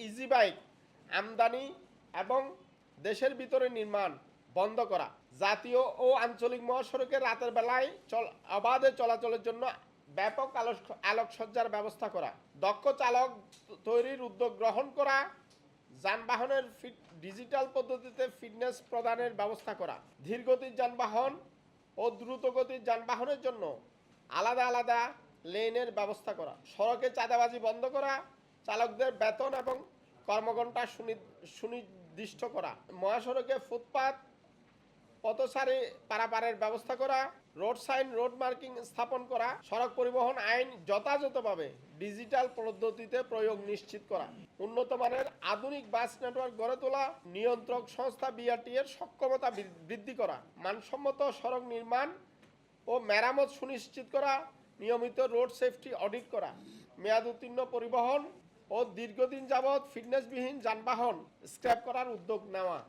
Easy bike আমদানি এবং দেশের ভিতরে নির্মাণ বন্ধ করা, জাতীয় ও আঞ্চলিক মহাসড়কে রাতের বেলায় অবাধে চলাচলের জন্য ব্যাপক আলোকসজ্জার ব্যবস্থা করা, দক্ষ চালক তৈরির উদ্যোগ গ্রহণ করা, যানবাহনের ডিজিটাল পদ্ধতিতে ফিটনেস প্রদানের ব্যবস্থা করা, ধীরগতির যানবাহন ও দ্রুতগতির যানবাহনের জন্য আলাদা আলাদা লেনের ব্যবস্থা করা, সড়কে চাঁদাবাজি বন্ধ করা, চালকদের বেতন এবং কর্মঘণ্টা সুনির্দিষ্ট করা, মহাসড়কে ফুটপাত পথসারি পারাপারের ব্যবস্থা করা, রোড সাইন রোড মার্কিং স্থাপন করা, সড়ক পরিবহন আইন যথাযথভাবে ডিজিটাল পদ্ধতিতে প্রয়োগ নিশ্চিত করা, উন্নত মানের আধুনিক বাস নেটওয়ার্ক গড়ে তোলা, নিয়ন্ত্রক সংস্থা বিআরটি এর সক্ষমতা বৃদ্ধি করা, মানসম্মত সড়ক নির্মাণ ও মেরামত সুনিশ্চিত করা, নিয়মিত রোড সেফটি অডিট করা, মেয়াদ উত্তীর্ণ পরিবহন ও দীর্ঘদিন যাবৎ ফিটনেসবিহীন যানবাহন স্ক্র্যাপ করার উদ্যোগ নেওয়া।